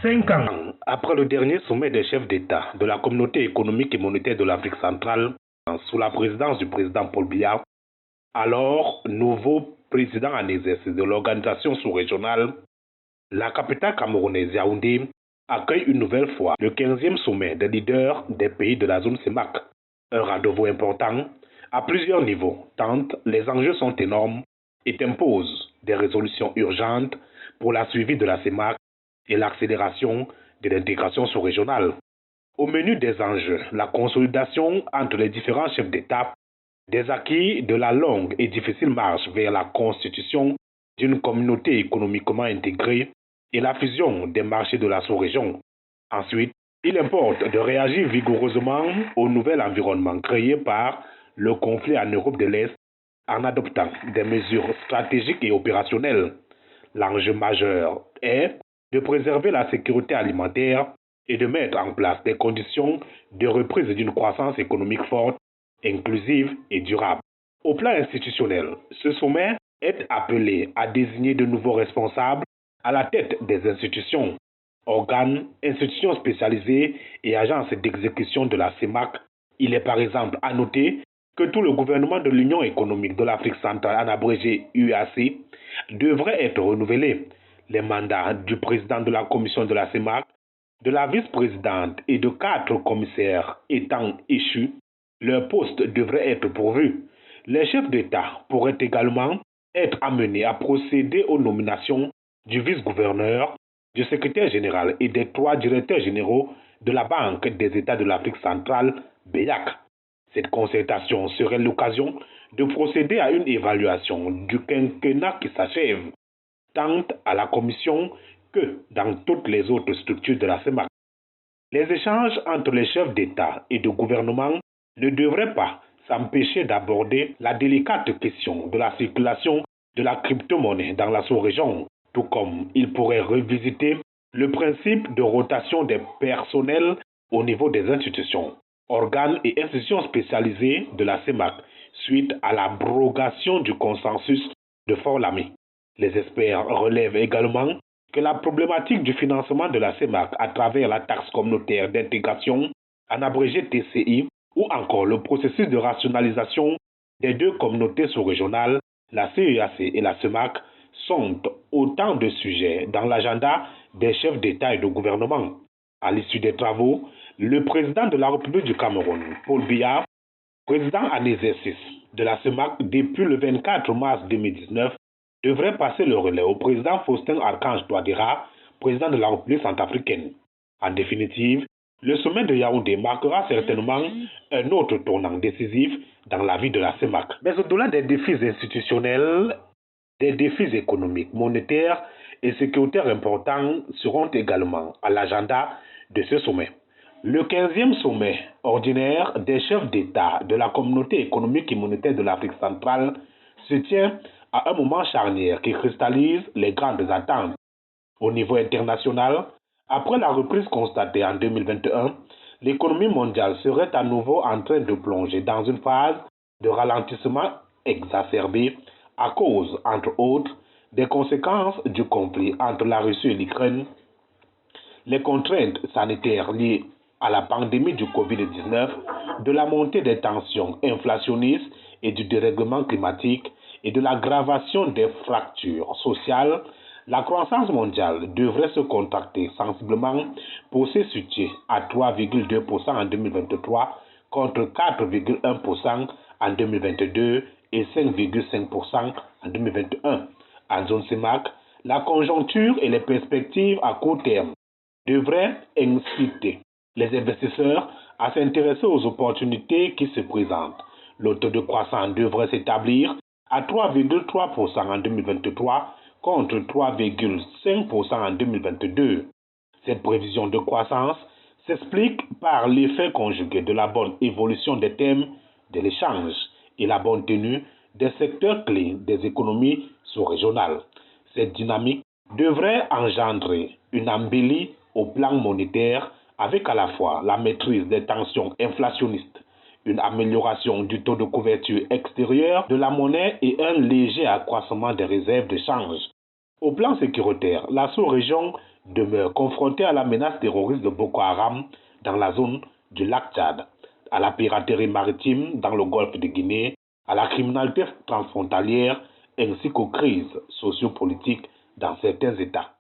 5 ans après le dernier sommet des chefs d'État de la Communauté économique et monétaire de l'Afrique centrale, sous la présidence du président Paul Biya, alors nouveau président en exercice de l'organisation sous-régionale, la capitale camerounaise Yaoundé accueille une nouvelle fois le 15e sommet des leaders des pays de la zone CEMAC. Un rendez-vous important à plusieurs niveaux, tant les enjeux sont énormes et imposent des résolutions urgentes pour la suivi de la CEMAC et l'accélération de l'intégration sous-régionale. Au menu des enjeux, la consolidation entre les différents chefs d'État des acquis de la longue et difficile marche vers la constitution d'une communauté économiquement intégrée et la fusion des marchés de la sous-région. Ensuite, il importe de réagir vigoureusement au nouvel environnement créé par le conflit en Europe de l'Est en adoptant des mesures stratégiques et opérationnelles. L'enjeu majeur est de préserver la sécurité alimentaire et de mettre en place des conditions de reprise d'une croissance économique forte, inclusive et durable. Au plan institutionnel, ce sommet est appelé à désigner de nouveaux responsables à la tête des institutions, organes, institutions spécialisées et agences d'exécution de la CEMAC. Il est par exemple à noter que tout le gouvernement de l'Union économique de l'Afrique centrale, en abrégé UAC, devrait être renouvelé. Les mandats du président de la commission de la CEMAC, de la vice-présidente et de 4 commissaires étant échus, leurs postes devraient être pourvus. Les chefs d'État pourraient également être amenés à procéder aux nominations du vice-gouverneur, du secrétaire général et des 3 directeurs généraux de la Banque des États de l'Afrique centrale, BEAC. Cette concertation serait l'occasion de procéder à une évaluation du quinquennat qui s'achève, tant à la Commission que dans toutes les autres structures de la CEMAC. Les échanges entre les chefs d'État et de gouvernement ne devraient pas s'empêcher d'aborder la délicate question de la circulation de la crypto-monnaie dans la sous-région, tout comme ils pourraient revisiter le principe de rotation des personnels au niveau des institutions, organes et institutions spécialisées de la CEMAC suite à l'abrogation du consensus de Fort-Lamy. Les experts relèvent également que la problématique du financement de la CEMAC à travers la taxe communautaire d'intégration, en abrégé TCI, ou encore le processus de rationalisation des 2 communautés sous-régionales, la CEAC et la CEMAC, sont autant de sujets dans l'agenda des chefs d'État et de gouvernement. À l'issue des travaux, le président de la République du Cameroun, Paul Biya, président en exercice de la CEMAC depuis le 24 mars 2019, devrait passer le relais au président Faustin Archange Touadéra, président de la République centrafricaine. En définitive, le sommet de Yaoundé marquera certainement un autre tournant décisif dans la vie de la CEMAC. Mais au-delà des défis institutionnels, des défis économiques, monétaires et sécuritaires importants seront également à l'agenda de ce sommet. Le 15e sommet ordinaire des chefs d'État de la Communauté économique et monétaire de l'Afrique centrale se tient à un moment charnière qui cristallise les grandes attentes. Au niveau international, après la reprise constatée en 2021, l'économie mondiale serait à nouveau en train de plonger dans une phase de ralentissement exacerbé à cause, entre autres, des conséquences du conflit entre la Russie et l'Ukraine, les contraintes sanitaires liées à la pandémie du Covid-19, de la montée des tensions inflationnistes et du dérèglement climatique, et de l'aggravation des fractures sociales, la croissance mondiale devrait se contracter sensiblement pour se situer à 3,2% en 2023 contre 4,1% en 2022 et 5,5% en 2021. En zone CEMAC, la conjoncture et les perspectives à court terme devraient inciter les investisseurs à s'intéresser aux opportunités qui se présentent. Le taux de croissance devrait s'établir à 3,3% en 2023 contre 3,5% en 2022. Cette prévision de croissance s'explique par l'effet conjugué de la bonne évolution des thèmes de l'échange et la bonne tenue des secteurs clés des économies sous-régionales. Cette dynamique devrait engendrer une embellie au plan monétaire avec à la fois la maîtrise des tensions inflationnistes, une amélioration du taux de couverture extérieure de la monnaie et un léger accroissement des réserves de change. Au plan sécuritaire, la sous-région demeurent confrontés à la menace terroriste de Boko Haram dans la zone du lac Tchad, à la piraterie maritime dans le golfe de Guinée, à la criminalité transfrontalière ainsi qu'aux crises sociopolitiques dans certains États.